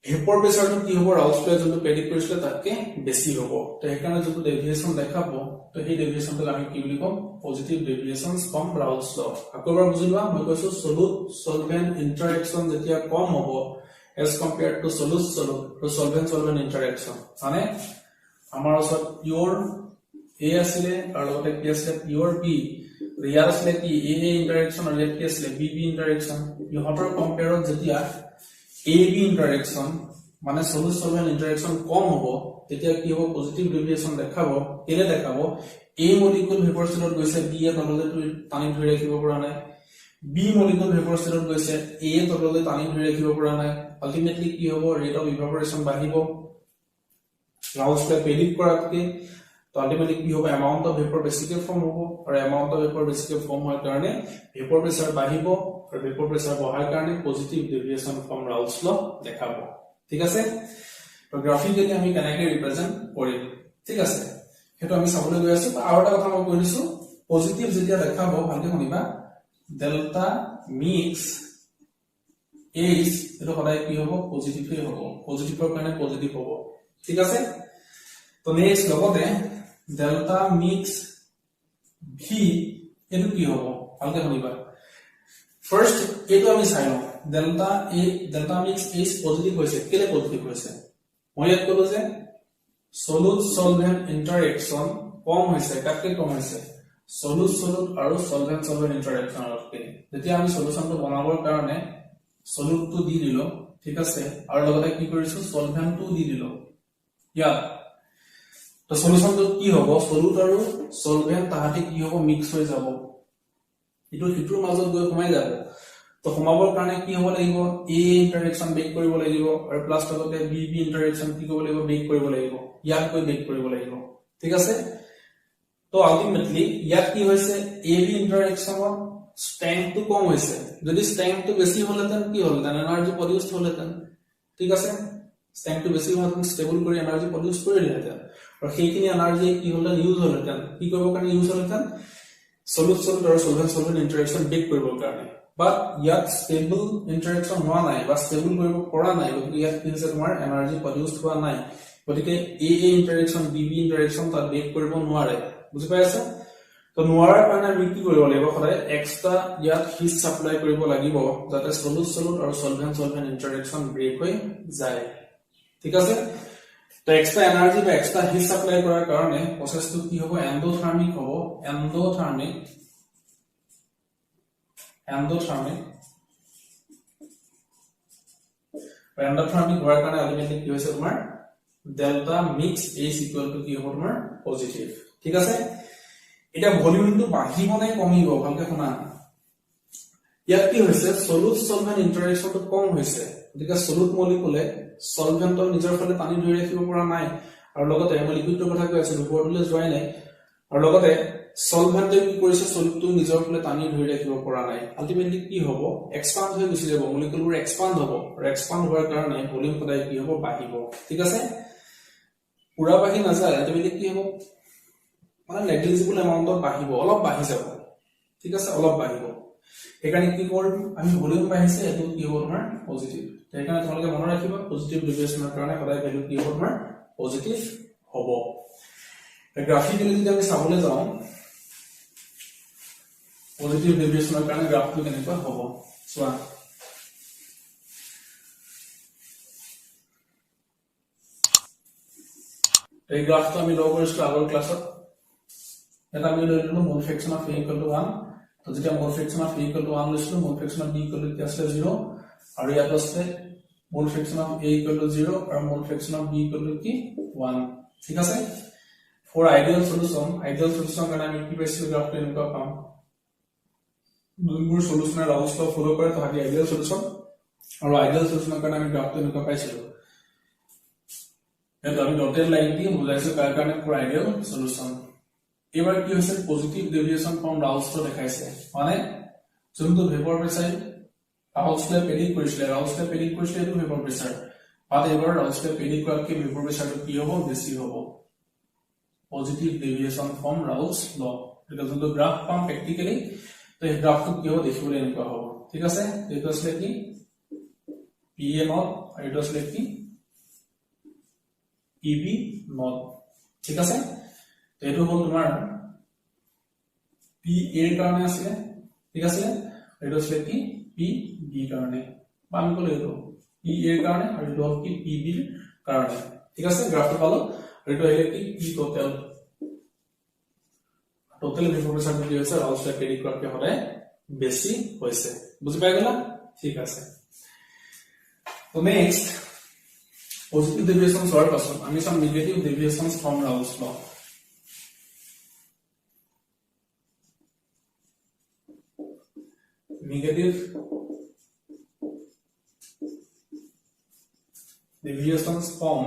ভেপৰ প্ৰেছাৰটো কি হ'ব ৰাউলস লয়ে যোনটো প্ৰেডিক্ট কৰিছিল তাতকে বেছি হ'ব তো সেইকাৰণে যোনটো ডেভিয়েশন দেখাবো তো সেই ডেভিয়েশনটো আমি কি বুলি কম পজিটিভ ডেভিয়েশনস ফ্ৰম ৰাউলস ল আকৌবাৰ বুজিবা মই কৈছো সলিড সলভেন্ট ইন্টাৰেকশন যেতিয়া কম হ'ব as compared to solid solid to solvent solvent interaction মানে আমাৰ ওচৰত পিওৰ A আসলে আৰু লগতে কি আছে পিওৰ B ইয়াৰ আসলে কি A ইন্টাৰেকশন আৰু ইয়াত কি আছে B ইন্টাৰেকশন ইহঁতৰ কম্পেয়াৰত যেতিয়া AB interaction মানে সলিড সলভেন্ট ইন্টাৰেকশন কম হ'ব তেতিয়া কি হ'ব পজিটিভ ডেভিয়েশন দেখাব কেলে দেখাব A মলিকুল ভেপৰ ষ্টেটত গৈছে B এ তললৈ টানি ধৰি ৰাখিব পৰা নাই B মলিকুল ভেপৰ ষ্টেটত গৈছে A এ তললৈ টানি ধৰি ৰাখিব পৰা নাই আলটিমেটলি কি হ'ব ৰেট অফ ইভাপোৰেশন বাঢ়িব Raoult's law predict কৰাতকে তো আলটিমেটলি কি হ'ব এমাউন্ট অফ ভেপৰ বেছিকে ফৰ্ম হ'ব আৰু এমাউন্ট অফ ভেপৰ বেছিকে ফৰ্ম হোৱাৰ কাৰণে ভেপৰ প্ৰেছাৰ বাঢ়িব আৰু ভেপৰ প্ৰেছাৰ বঢ়াৰ কাৰণে positive deviation from Raoult's law দেখাব ঠিক আছে তো গ্ৰাফিক্যালি আমি কেনেকৈ ৰিপ্ৰেজেন্ট কৰিম ঠিক আছে হেতু আমি চাবলৈ গৈ আছো আৰু এটা কথা মই কৈ দিছো পজিটিভ যেতিয়া দেখাব ভালকে শুনিবা ডেল্টা মিক্স H এটো সদায় কি হ'ব পজিটিভই হ'ব পজিটিভৰ কাৰণে পজিটিভ হ'ব ঠিক আছে তো নেক্সট লগতে ডেল্টা মিক্স V এটো কি হ'ব ভালকে শুনিবা ফার্স্ট এটো আমি চাই লওঁ ডেল্টা মিক্স H পজিটিভ হৈছে কেলে পজিটিভ হৈছে মই ইয়াত কলো যে সলিড সলভেন্ট ইন্টাৰেকশন কম হৈছে কাকে কম হৈছে সলিড সলিড আৰু সলভেন্ট সলভেন্ট ইন্টাৰেকশনতকে যেতিয়া আমি সলিউশনটো বনাবৰ কাৰণে সলিডটো দি দিলো ঠিক আছে আৰু লগতে কি কৰিছো সলভেন্টটো দি দিলো ইয়া তো সলিউশনটো কি হ'ব সলিড আৰু সলভেন্ট তাহাতে কি হ'ব মিক্স হৈ যাব ইটো হিটৰ মাজত গৈ কমাই যাব তো কমাবৰ কাৰণে কি হ'ব লাগিব A ইন্টাৰেকশন ব্ৰেক কৰিব লাগিব আৰু প্লাস লগতে B ইন্টাৰেকশন কি কৰিব লাগিব ব্ৰেক কৰিব লাগিব ইয়াক গৈ ব্ৰেক কৰিব লাগিব ঠিক আছে তো আলটিমেটলি ইয়াক কি হৈছে AB ইন্টাৰেকশনৰ স্ট্ৰেংথটো কম হৈছে যদি স্ট্ৰেংথটো বেছি হলতেন কি হলতেন এনাৰ্জি প্ৰডিউস হলতেন ঠিক আছে স্ট্ৰেংথটো বেছি হলতেন ষ্টেবল কৰি এনাৰ্জি প্ৰডিউস কৰিলেহেঁতেন আৰু সেইখিনি এনাৰ্জি কি হলতেন ইউজ হলতেন কি কৰিব কাৰণে ইউজ হলতেন সলিড সলিড আৰু সলভেন্ট ইন্টাৰেকশন ব্ৰেক কৰিবৰ কাৰণে বাট ইয়াত ষ্টেবল ইন্টাৰেকশন হোৱা নাই বা ষ্টেবল কৰিব পৰা নাই গতিকে ইয়াত কি হৈছে তোমাৰ এনাৰ্জি প্ৰডিউস হোৱা নাই গতিকে A ইন্টাৰেকশন B ইন্টাৰেকশন তাত ব্ৰেক কৰিব নোৱাৰে বুজি পাইছা তো নোৱাৰাৰ কাৰণে আমি কি কৰিব লাগিব সদায় এক্সট্ৰা ইয়াত হিট সাপ্লাই কৰিব লাগিব যাতে সলিড সলিড আৰু সলভেন্ট ইন্টাৰেকশন ব্ৰেক হৈ যায় ঠিক আছে তো এক্সট্ৰা এনাৰ্জি বা এক্সট্ৰা হিট সাপ্লাই কৰাৰ কাৰণে প্ৰসেসটো কি হ'ব এন্ডোথাৰ্মিক হ'ব এন্ডোথাৰ্মিক হোৱাৰ কাৰণে আলটিমেটলি কি হৈছে তোমাৰ delta mix H equal to কি হ'ব তোমাৰ পজিটিভ ঠিক আছে এটা ভলিউমটো বাঢ়িব নে কমিব ভালকে শুনা ইয়াত কি হৈছে সলিড সলভেন্ট ইন্টাৰেকশনটো কম হৈছে গতিকে সলিড মলিকুলে সলভেন্টৰ নিজৰ ফালে পানী ধৰি ৰাখিব পৰা নাই আৰু লগতে মই লিকুইডৰ কথা কৈ আছো ওপৰলৈ যোৱাই নাই আৰু লগতে সলভেন্টে কি কৰিছে সলিডটো নিজৰ ফালে পানী ধৰি ৰাখিব পৰা নাই আলটিমেটলি কি হ'ব এক্সপান্ড হৈ গুচি যাব মলিকুলবোৰ এক্সপান্ড হ'ব আৰু এক্সপান্ড হোৱাৰ কাৰণে ভলিউম সদায় কি হ'ব বাঢ়িব ঠিক আছে পুৰা বাঢ়ি নাযায় আলটিমেটলি কি হ'ব মানে নেগলিজিবল এমাউন্টত বাঢ়িব অলপ বাঢ়ি যাব ঠিক আছে অলপ বাঢ়িব এখানে কি কৰিম আমি ভলিউম বাঢ়িছে এটো কি হ'ব তোমাৰ পজিটিভ এখানে তোমালোকে মনত ৰাখিবা পজিটিভ ডেভিয়েশনৰ কাৰণে সদায় ভ্যালু কি হ'ব তোমাৰ পজিটিভ হ'ব গ্ৰাফিক্যালি যদি আমি চাবলৈ যাওঁ পজিটিভ ডেভিয়েশনৰ কাৰণে গ্ৰাফটো কেনেকুৱা হ'ব চোৱা এই গ্ৰাফটো আমি লগ কৰিছিলো আগৰ ক্লাছত এটা আমি লৈ ললো মোল ফ্ৰেকশন অফ A = 1 তো যেতিয়া মোল ফ্ৰেকশন অফ A = 1 লৈছিলো মোল ফ্ৰেকশন অফ B = কি আছিল 0 আৰু ইয়াত আছে মোল ফ্ৰেকশন অফ A = 0 আৰু মোল ফ্ৰেকশন অফ B = কি 1 ঠিক আছে ফৰ আইডিয়াল সলিউশন কাৰণে আমি কি পাইছিলো গ্ৰাফটো এনেকুৱা পাম দুইবোৰ সলিউশনৰ Raoult's law ফলো কৰে তাহাঁতি আইডিয়াল সলিউশন আৰু আইডিয়াল সলিউশনৰ কাৰণে আমি গ্ৰাফটো এনেকুৱা পাইছিলো এটা আমি ডটেড লাইন দি বুজাইছো কাৰ কাৰণে ফৰ আইডিয়াল সলিউশন এবাৰ কি হৈছে positive deviation from Raoult's law দেখাইছে মানে যোনটো ভেপৰ প্ৰেছাৰ Raoult's law প্ৰেডিক্ট কৰিছিলে এটো ভেপৰ প্ৰেছাৰ বাট এবাৰ Raoult's law প্ৰেডিক্ট কৰাতকে ভেপৰ প্ৰেছাৰটো কি হ'ব বেছি হ'ব positive deviation from Raoult's law এটা যোনটো গ্ৰাফ পাম প্ৰ্যাকটিক্যালি তো এই গ্ৰাফটো কি হ'ব দেখিবলৈ এনেকুৱা হ'ব ঠিক আছে এইটো আছে কি PA নট আৰু এইটো আছে কি PB নট ঠিক আছে এইটো হ'ল তোমাৰ PA এৰ কাৰণে আছে ঠিক আছে এইটো আছে কি PB কাৰণে বা আমি কলো এইটো PA এৰ কাৰণে আৰু এইটো হ'ল কি PB এৰ কাৰণে ঠিক আছে গ্ৰাফটো পালো এইটো আহিলে কি P টোটাল ভেপৰ প্ৰেছাৰ কি হৈছে Raoult's law প্ৰেডিক্ট কৰাতকে সদায় বেছি হৈছে বুজি পাই গলা ঠিক আছে তো নেক্সট পজিটিভ ডেভিয়েশন হোৱাৰ পাছত আমি চাম নিগেটিভ ডেভিয়েশনস ফ্ৰম ৰাউলছ ল negative deviations from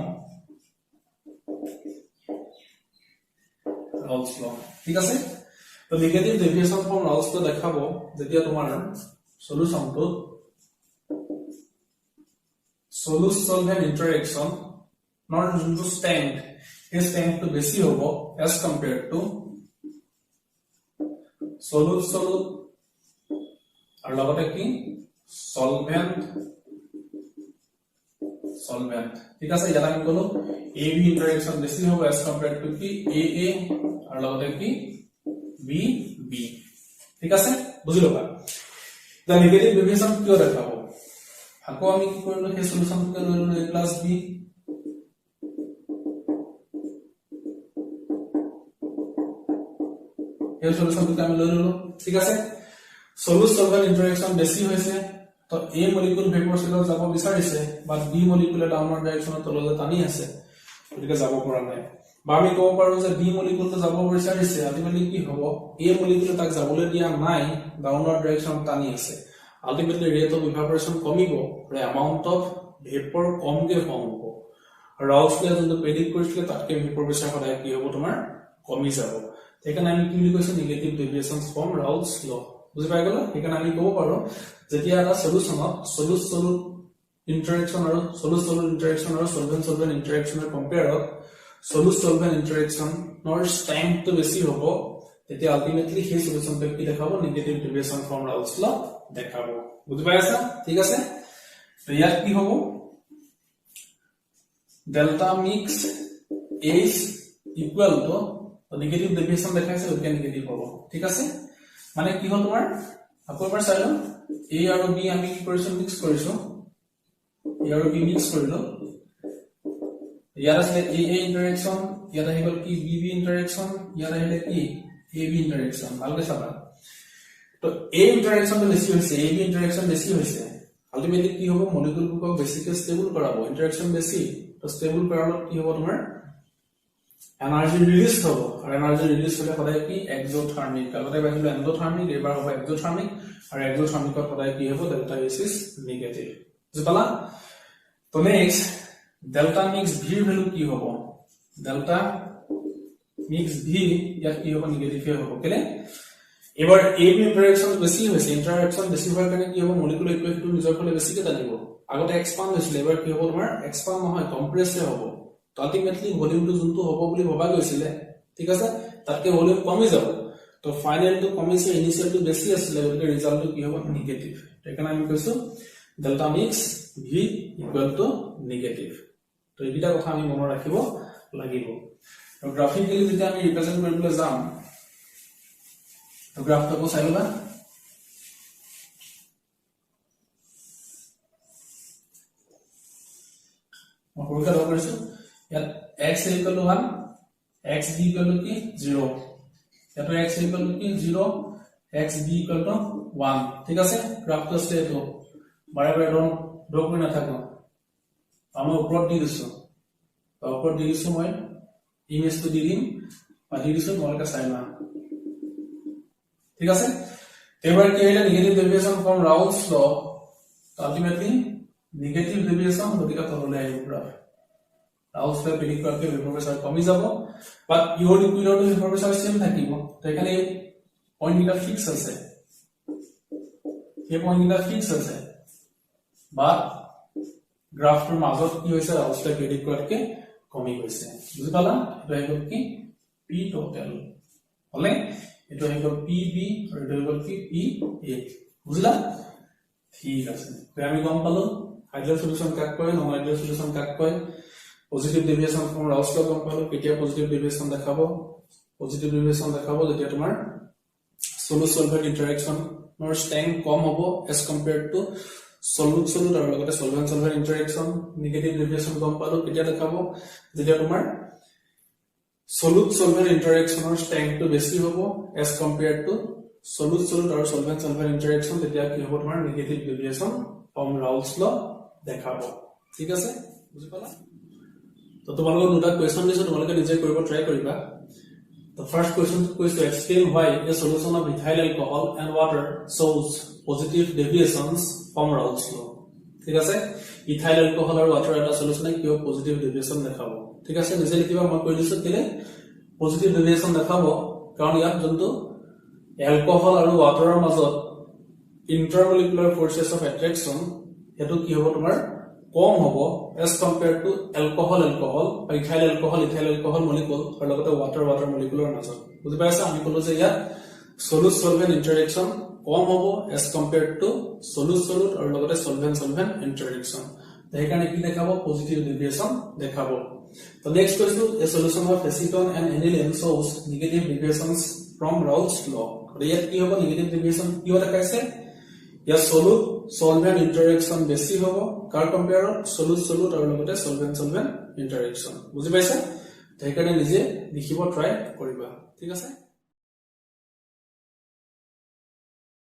Raoult's law ঠিক আছে তো negative deviation from Raoult's law দেখাবো যেতিয়া তোমাৰ সলিউশনটো solute solvent interaction not যোনটো strength এই strengthটো বেছি হ'ব as compared to solute solute और लगते कि सॉल्वेंट सॉल्वेंट ठीक है याला हम बोलो ए बी इंटरेक्शन बेसी होगा एज कंपेयर टू कि ए और लगते कि बी बी ठीक है बुझिलो बा द नेगेटिव डेविएशन क्यों देखाबो আকৌ আমি কি কৰিলো সেই সলিউশনটো লৈ ললো a + b এই সলিউশনটো আমি লৈ ললো ঠিক আছে solute solvent interaction বেছি হৈছে তো a molecule vapor cell যাব বিচাৰিছে বা b molecule ডাউনৱাৰ্ড ডাইৰেকচনত তললৈ টানি আছে গতিকে যাব পৰা নাই বা আমি ক'ব পাৰো যে b molecule তো যাব বিচাৰিছে আলটিমেটলি কি হ'ব a molecule তাক যাবলৈ দিয়া নাই ডাউনৱাৰ্ড ডাইৰেকচনত টানি আছে আলটিমেটলি ৰেট অফ ইভাপোৰেশন কমিব আৰু এমাউন্ট অফ ভেপৰ কমকে ফৰ্ম হ'ব ৰাউলছ লে যোনটো প্ৰেডিক্ট কৰিছিলে তাতকে ভেপৰ প্ৰেছাৰ সদায় কি হ'ব তোমাৰ কমি যাব সেইকাৰণে আমি কি বুলি কৈছো নেগেটিভ ডেভিয়েশনস ফ্ৰম ৰাউলছ ল বুজি পাই গলা সেইকাৰণে আমি ক'ব পাৰো যেতিয়া এটা সলিউশনত solute solute interaction আৰু solute solute interaction আৰু solvent solvent interaction এৰ কম্পেয়াৰত solute solvent interaction নর strength তো বেছি হ'ব তেতিয়া আলটিমেটলি সেই সলিউশনটো কি দেখাব নেগেটিভ ডেভিয়েশন ফ্ৰম ৰাউলছ ল দেখাব বুজি পাইছা ঠিক আছে তো ইয়াত কি হ'ব delta mix H equal to negative deviation দেখাইছে ওকে নেগেটিভ হ'ব ঠিক আছে মানে কি হল তোমাৰ আকৌ এবাৰ চাইলো a আৰু b আমি কি কৰিছো মিক্স কৰিছো a আৰু b মিক্স কৰিলো ইয়াৰ আছে a ইন্টাৰেকশন ইয়াৰ আহিল কি b b ইন্টাৰেকশন ইয়াৰ আহিল কি a b ইন্টাৰেকশন ভালকে চাবা তো a ইন্টাৰেকশনটো বেছি হৈছে a b ইন্টাৰেকশন বেছি হৈছে আলটিমেটলি কি হ'ব মলিকিউলবোৰক বেছিকে ষ্টেবল কৰাব ইন্টাৰেকশন বেছি তো ষ্টেবল কৰাৰ কি হ'ব তোমাৰ এনাৰ্জি ৰিলিজ হবো আৰ এনাৰ্জি ৰিলিজ হলে সদায় কি এক্সোথাৰ্মিক আগতে পাইছিল এন্ডোথাৰ্মিক এবাৰ হ'ব এক্সোথার্মিক আর এক্সোথার্মিকত সদায় কি হ'ব ডেল্টা H ইজ নেগেটিভ বুঝলা তো নেক্সট ডেল্টা মিক্স v এর ভ্যালু কি হ'ব ডেল্টা মিক্স v ইয়াত কি হ'ব নেগেটিভ হ'ব কেলে এবাৰ a b ইন্টাৰেকশন বেছি হৈছে ইন্টাৰেকশন বেছি হোৱাৰ কাৰণে কি হ'ব মলিকিউল ইকুৱেশনটো নিজৰ ফালে বেছিকে টানিব আগতে এক্সপান্ড হৈছিল এবাৰ কি হ'ব তোমাৰ এক্সপান্ড নহয় কম্প্ৰেছহে হ'ব আলটিমেটলি ভলিউমটো যোনটো হ'ব বুলি ভাবা গৈছিলে ঠিক আছে তাতকে ভলিউম কমি যাব তো ফাইনালটো কমিছে ইনিশিয়ালটো বেছি আছিল গতিকে ৰিজাল্টটো কি হ'ব নেগেটিভ সেইকাৰণে আমি কৈছো delta mix v equal to negative তো এইটা কথা আমি মনত ৰাখিব লাগিব তো গ্ৰাফিক্যালি যেতিয়া আমি ৰিপ্ৰেজেন্ট কৰিবলৈ যাম তো গ্ৰাফটো চাই লবা মই পৰীক্ষা কৰিছো ইয়াত x equal to 1 x b equal to 0 ইয়াত x equal to 0 x b equal to 1 ঠিক আছে গ্রাফটো আছে তো বাৰে বাৰে ড্ৰ কৰি নাথাকো আমি ওপৰত দি দিছো তো ওপৰত দি দিছো মই ইমেজটো দি দিম বা দি দিছো মলকা চাইনা ঠিক আছে এবাৰ কি হইলে নেগেটিভ ডেভিয়েশন ফ্রম রাউলছ ল আলটিমেটলি নেগেটিভ ডেভিয়েশন গতিকে তললৈ আহিব গ্রাফ রাউলছ ল প্ৰেডিক্ট কৰকে ভেপৰ প্ৰেছাৰ কমি যাব বাট ইউৰ ইকুইলৰ ভেপৰ প্ৰেছাৰ সেম থাকিব তো এখানে পয়েন্ট এটা ফিক্স আছে এই পয়েন্ট এটা ফিক্স আছে বা গ্ৰাফটোৰ মাজত কি হৈছে ৰাউলছ ল প্ৰেডিক্ট কৰকে কমি গৈছে বুজি পালা এটা আহিব কি p টোটাল হলে এটা আহিব pb আৰু এটা আহিব কি pa বুঝলা ঠিক আছে তো আমি গম পালো আইডিয়াল সলিউশন কাক কয় নন আইডিয়াল সলিউশন কাক কয় পজিটিভ ডেভিয়েশন ফ্রম রাউলছ ল গম পালো কেতিয়া পজিটিভ ডেভিয়েশন দেখাবো যেতিয়া তোমাৰ solute solvent interaction নৰ স্ট্ৰেংথ কম হ'ব as compared to solute solute আৰু লগতে solvent solvent interaction negative deviation গম পালো কেতিয়া দেখাবো যেতিয়া তোমাৰ solute solvent interaction or strength to বেছি হ'ব as compared to solute solute আৰু solvent solvent interaction তেতিয়া কি হ'ব তোমাৰ নেগেটিভ ডেভিয়েশন ফ্ৰম ৰাউলছ ল দেখাবো ঠিক আছে বুজি পালা তো তোমালোকক দুটা কোৱেশ্চন দিছো তোমালোকে নিজে কৰিব ট্ৰাই কৰিবা The first question is to explain why a solution of ethyl alcohol and water shows positive deviations from Raoult's law. ঠিক আছে ethyl alcohol আৰু water এটা solution কিয় positive deviation দেখাব ঠিক আছে নিজে লিখিবা মই কৈ দিছো কেলে positive deviation দেখাব কাৰণ ইয়াত যোনটো alcohol আৰু water ৰ মাজত intermolecular forces of attraction হেতু কি হ'ব তোমাৰ কম হ'ব as compared to alcohol ethyl alcohol molecule আৰু লগতে water molecule মাজত বুজি পাইছা আমি কলো যে ইয়াত solute solvent interaction কম হ'ব as compared to solute আৰু লগতে solvent interaction সেইকাৰণে কি দেখাব পজিটিভ ডেভিয়েশন দেখাব তো নেক্সট কৈছো a solution of acetone and aniline shows negative deviations from Raoult's law ইয়াত কি হ'ব negative deviation কি দেখাইছে या solvent interaction বেছি হ'ব কাৰ কম্পেয়াৰত solute আৰু লগতে solvent interaction বুজি পাইছা সেইকাৰণে নিজে লিখিব ট্ৰাই কৰিবা ঠিক আছে